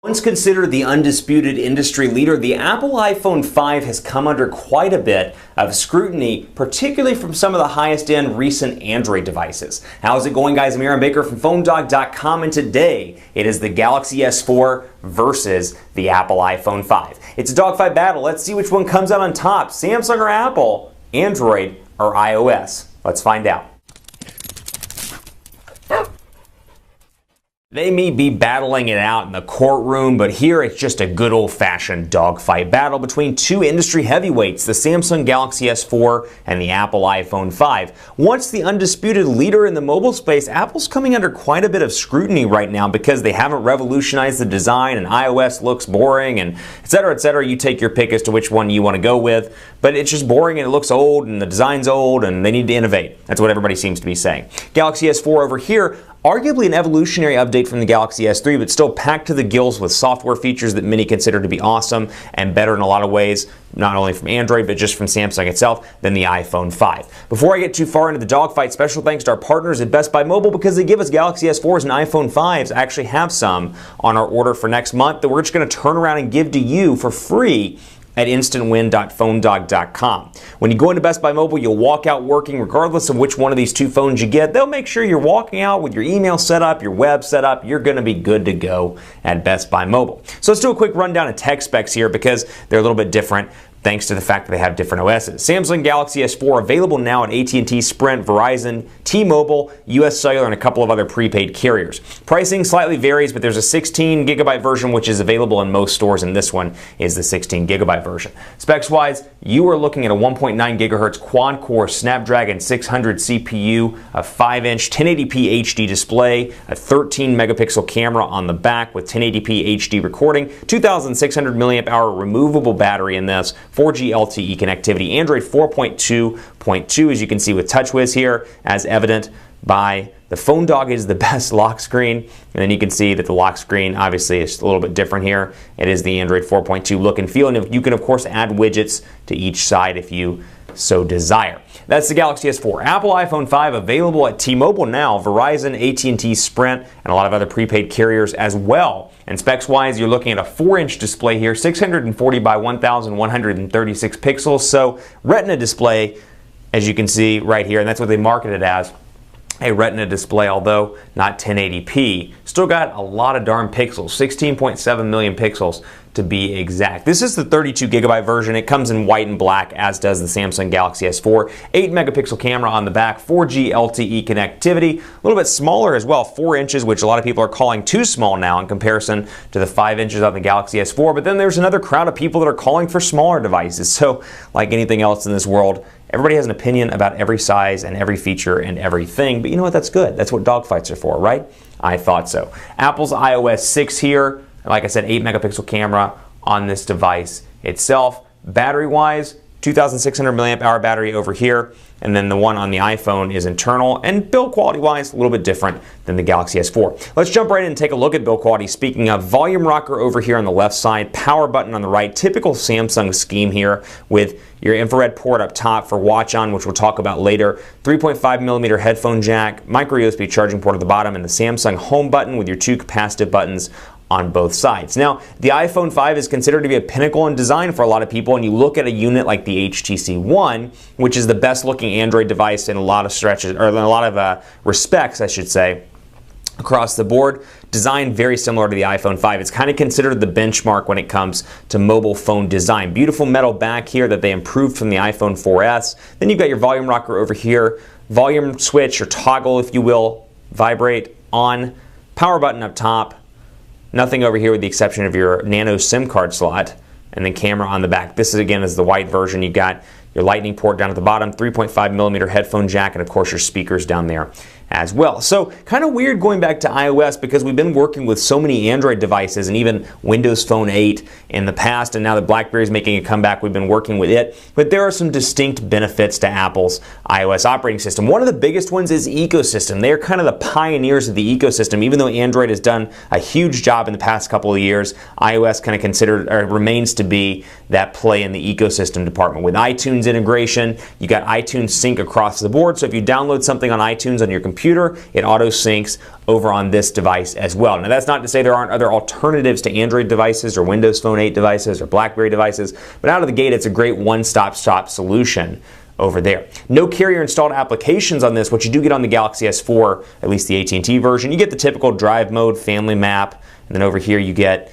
Once considered the undisputed industry leader, the Apple iPhone 5 has come under quite a bit of scrutiny, particularly from some of the highest-end recent Android devices. How's it going, guys? I'm Aaron Baker from PhoneDog.com, and today it is the Galaxy S4 versus the Apple iPhone 5. It's a dogfight battle. Let's see which one comes out on top, Samsung or Apple, Android or iOS. Let's find out. They may be battling it out in the courtroom, but here it's just a good old-fashioned dogfight battle between two industry heavyweights, the Samsung Galaxy S4 and the Apple iPhone 5. Once the undisputed leader in the mobile space, Apple's coming under quite a bit of scrutiny right now because they haven't revolutionized the design and iOS looks boring and etc. etc. You take your pick as to which one you want to go with, but it's just boring and it looks old and the design's old and they need to innovate. That's what everybody seems to be saying. Galaxy S4 over here, arguably an evolutionary update from the Galaxy S3, but still packed to the gills with software features that many consider to be awesome and better in a lot of ways, not only from Android, but just from Samsung itself, than the iPhone 5. Before I get too far into the dogfight, special thanks to our partners at Best Buy Mobile because they give us Galaxy S4s and iPhone 5s. I actually have some on our order for next month that we're just going to turn around and give to you for free at instantwin.phonedog.com. When you go into Best Buy Mobile, you'll walk out working regardless of which one of these two phones you get. They'll make sure you're walking out with your email set up, your web set up. You're going to be good to go at Best Buy Mobile. So let's do a quick rundown of tech specs here because they're a little bit different thanks to the fact that they have different OSs. Samsung Galaxy S4 available now at AT&T, Sprint, Verizon, T-Mobile, US Cellular, and a couple of other prepaid carriers. Pricing slightly varies, but there's a 16 gigabyte version which is available in most stores, and this one is the 16 gigabyte version. Specs-wise, you are looking at a 1.9 gigahertz quad-core Snapdragon 600 CPU, a 5-inch 1080p HD display, a 13 megapixel camera on the back with 1080p HD recording, 2,600 milliamp hour removable battery in this, 4G LTE connectivity, Android 4.2.2 as you can see with TouchWiz here, as evident by the Phone Dog is the best lock screen, and then you can see that the lock screen obviously is a little bit different here. It is the Android 4.2 look and feel, and you can of course add widgets to each side if you so desire. That's the Galaxy S4. Apple iPhone 5 available at T-Mobile now, Verizon, AT&T, Sprint, and a lot of other prepaid carriers as well. And specs-wise, you're looking at a 4-inch display here, 640 by 1,136 pixels. So Retina display, as you can see right here, and that's what they market it as. A Retina display, although not 1080p, still got a lot of darn pixels, 16.7 million pixels to be exact. This is the 32 gigabyte version. It comes in white and black, as does the Samsung Galaxy S4. 8 megapixel camera on the back, 4G LTE connectivity, a little bit smaller as well, 4 inches, which a lot of people are calling too small now in comparison to the 5 inches on the Galaxy S4. But then there's another crowd of people that are calling for smaller devices. So like anything else in this world, everybody has an opinion about every size and every feature and everything, but you know what? That's good. That's what dogfights are for, right? I thought so. Apple's iOS 6 here, like I said, 8 megapixel camera on this device itself. Battery-wise, 2,600 milliamp hour battery over here, and then the one on the iPhone is internal, and build quality-wise, a little bit different than the Galaxy S4. Let's jump right in and take a look at build quality. Speaking of, volume rocker over here on the left side, power button on the right, typical Samsung scheme here with your infrared port up top for watch on, which we'll talk about later, 3.5 millimeter headphone jack, micro USB charging port at the bottom, and the Samsung home button with your two capacitive buttons on both sides. Now, the iPhone 5 is considered to be a pinnacle in design for a lot of people, and you look at a unit like the HTC One, which is the best looking Android device in a lot of stretches, or in a lot of respects, I should say, across the board. Designed very similar to the iPhone 5. It's kind of considered the benchmark when it comes to mobile phone design. Beautiful metal back here that they improved from the iPhone 4S. Then you've got your volume rocker over here, volume switch or toggle, if you will, vibrate on, power button up top. Nothing over here with the exception of your nano SIM card slot, and then camera on the back. This is again is the white version. You got your lightning port down at the bottom, 3.5 millimeter headphone jack, and of course your speakers down there as well. So kind of weird going back to iOS because we've been working with so many Android devices and even Windows Phone 8 in the past, and now that BlackBerry is making a comeback, we've been working with it. But there are some distinct benefits to Apple's iOS operating system. One of the biggest ones is ecosystem. They are kind of the pioneers of the ecosystem. Even though Android has done a huge job in the past couple of years, iOS kind of considered or remains to be that play in the ecosystem department. With iTunes integration, you got iTunes Sync across the board. So if you download something on iTunes on your computer, computer, it auto syncs over on this device as well. Now that's not to say there aren't other alternatives to Android devices or Windows Phone 8 devices or BlackBerry devices, but out of the gate it's a great one-stop shop solution over there. No carrier installed applications on this. What you do get on the Galaxy S4, at least the AT&T version, you get the typical drive mode, family map, and then over here you get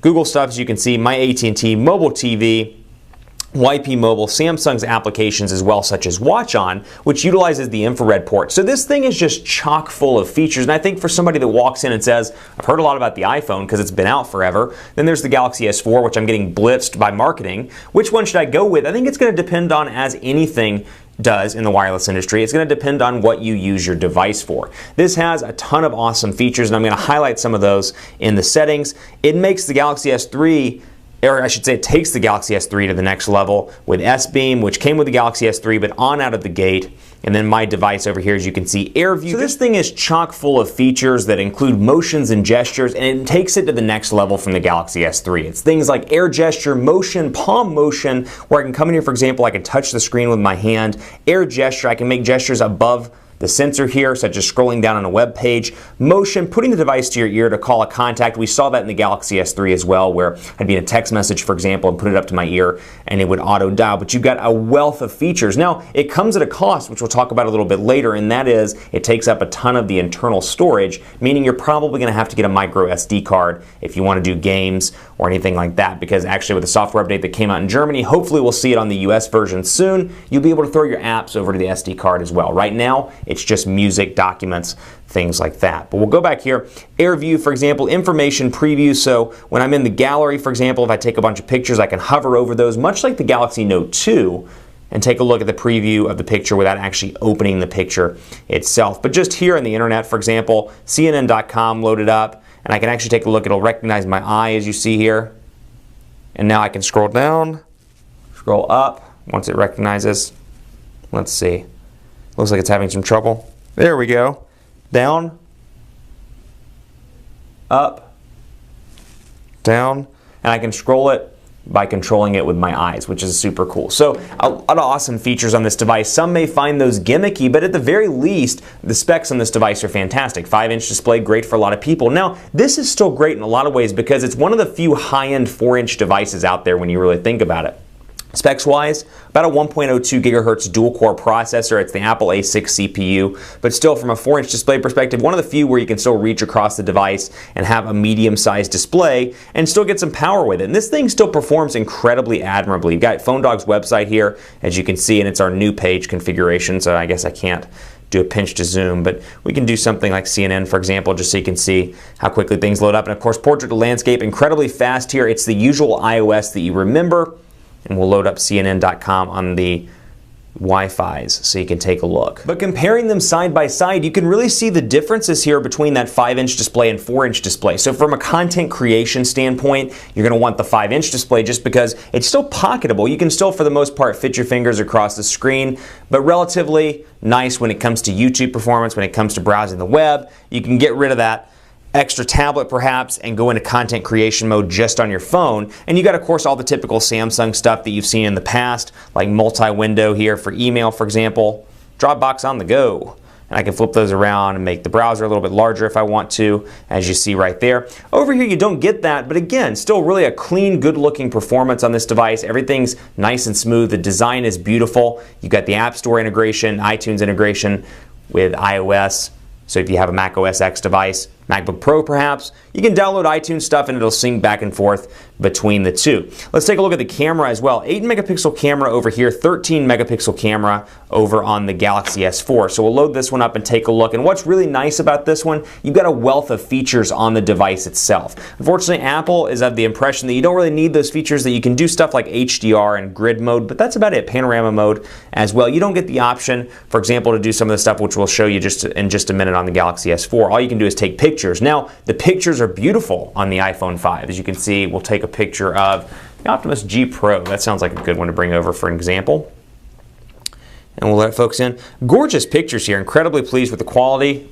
Google stuff, as you can see, my AT&T mobile TV, YP Mobile, Samsung's applications as well, such as Watch On, which utilizes the infrared port. So this thing is just chock full of features, and I think for somebody that walks in and says, I've heard a lot about the iPhone because it's been out forever, then there's the Galaxy S4, which I'm getting blitzed by marketing. Which one should I go with? I think it's going to depend on, as anything does in the wireless industry, it's going to depend on what you use your device for. This has a ton of awesome features, and I'm going to highlight some of those in the settings. It makes the Galaxy S3, or I should say it takes the Galaxy S3 to the next level with S-Beam, which came with the Galaxy S3 but on out of the gate. And then my device over here, as you can see, AirView. So this thing is chock full of features that include motions and gestures, and it takes it to the next level from the Galaxy S3. It's things like air gesture, motion, palm motion, where I can come in here, for example, I can touch the screen with my hand. Air gesture, I can make gestures above the sensor here, such as scrolling down on a web page. Motion, putting the device to your ear to call a contact. We saw that in the Galaxy S3 as well, where I'd be in a text message, for example, and put it up to my ear and it would auto dial. But you've got a wealth of features. Now, it comes at a cost, which we'll talk about a little bit later, and that is it takes up a ton of the internal storage, meaning you're probably going to have to get a micro SD card if you want to do games or anything like that, because actually with the software update that came out in Germany, hopefully we'll see it on the US version soon, you'll be able to throw your apps over to the SD card as well. Right now, it's just music, documents, things like that. But we'll go back here. AirView, for example, information preview. So when I'm in the gallery, for example, if I take a bunch of pictures, I can hover over those, much like the Galaxy Note 2, and take a look at the preview of the picture without actually opening the picture itself. But just here on the internet, for example, CNN.com loaded up, and I can actually take a look. It'll recognize my eye, as you see here. And now I can scroll down, scroll up, once it recognizes. Let's see. Looks like it's having some trouble. There we go. Down, up, down, and I can scroll it by controlling it with my eyes, which is super cool. So a lot of awesome features on this device. Some may find those gimmicky, but at the very least, the specs on this device are fantastic. 5-inch display, great for a lot of people. Now, this is still great in a lot of ways because it's one of the few high-end 4-inch devices out there when you really think about it. Specs-wise, about a 1.02 gigahertz dual-core processor. It's the Apple A6 CPU, but still from a 4-inch display perspective, one of the few where you can still reach across the device and have a medium-sized display and still get some power with it. And this thing still performs incredibly admirably. You've got PhoneDog's website here, as you can see, and it's our new page configuration, so I guess I can't do a pinch to zoom, but we can do something like CNN, for example, just so you can see how quickly things load up. And of course, portrait to landscape, incredibly fast here. It's the usual iOS that you remember. And we'll load up CNN.com on the Wi-Fi's so you can take a look. But comparing them side by side, you can really see the differences here between that 5-inch display and 4-inch display. So from a content creation standpoint, you're going to want the 5-inch display just because it's still pocketable. You can still, for the most part, fit your fingers across the screen, but relatively nice when it comes to YouTube performance, when it comes to browsing the web. You can get rid of that extra tablet perhaps and go into content creation mode just on your phone. And you got, of course, all the typical Samsung stuff that you've seen in the past, like multi-window here for email, for example, Dropbox on the go. And I can flip those around and make the browser a little bit larger if I want to, as you see right there. Over here you don't get that, but again, still really a clean, good-looking performance on this device. Everything's nice and smooth. The design is beautiful. You've got the App Store integration, iTunes integration with iOS. So if you have a Mac OS X device, MacBook Pro perhaps, you can download iTunes stuff and it'll sync back and forth between the two. Let's take a look at the camera as well. 8 megapixel camera over here, 13 megapixel camera over on the Galaxy S4. So we'll load this one up and take a look. And what's really nice about this one, you've got a wealth of features on the device itself. Unfortunately, Apple is of the impression that you don't really need those features, that you can do stuff like HDR and grid mode, but that's about it. Panorama mode as well. You don't get the option, for example, to do some of the stuff which we'll show you in just a minute on the Galaxy S4. All you can do is take pictures. Now, the pictures are beautiful on the iPhone 5. As you can see, we'll take a picture of the Optimus G Pro. That sounds like a good one to bring over for an example. And we'll let it focus in. Gorgeous pictures here. Incredibly pleased with the quality.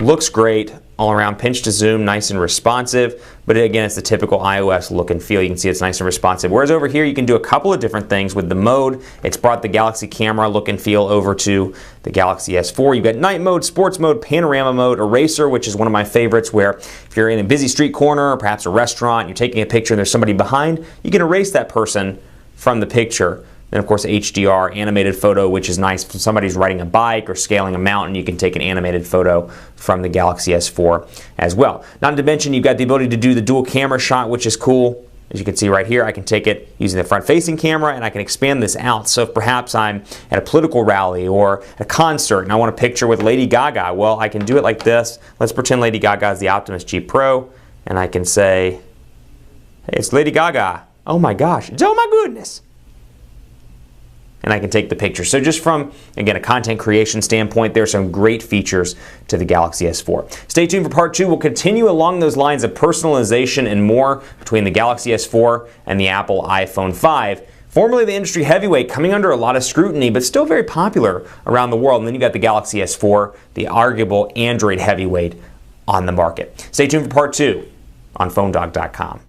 Looks great all around, pinch to zoom, nice and responsive, but again, it's the typical iOS look and feel. You can see it's nice and responsive. Whereas over here, you can do a couple of different things with the mode. It's brought the Galaxy camera look and feel over to the Galaxy S4. You've got night mode, sports mode, panorama mode, eraser, which is one of my favorites, where if you're in a busy street corner or perhaps a restaurant, you're taking a picture and there's somebody behind, you can erase that person from the picture. Then, of course, HDR, animated photo, which is nice. If somebody's riding a bike or scaling a mountain, you can take an animated photo from the Galaxy S4 as well. Not to mention, you've got the ability to do the dual camera shot, which is cool. As you can see right here, I can take it using the front-facing camera, and I can expand this out. So if perhaps I'm at a political rally or a concert and I want a picture with Lady Gaga, well, I can do it like this. Let's pretend Lady Gaga is the Optimus G Pro, and I can say, hey, it's Lady Gaga. Oh my gosh, oh my goodness. And I can take the picture. So just from, again, a content creation standpoint, there are some great features to the Galaxy S4. Stay tuned for part 2. We'll continue along those lines of personalization and more between the Galaxy S4 and the Apple iPhone 5. Formerly the industry heavyweight, coming under a lot of scrutiny, but still very popular around the world. And then you've got the Galaxy S4, the arguable Android heavyweight on the market. Stay tuned for part 2 on PhoneDog.com.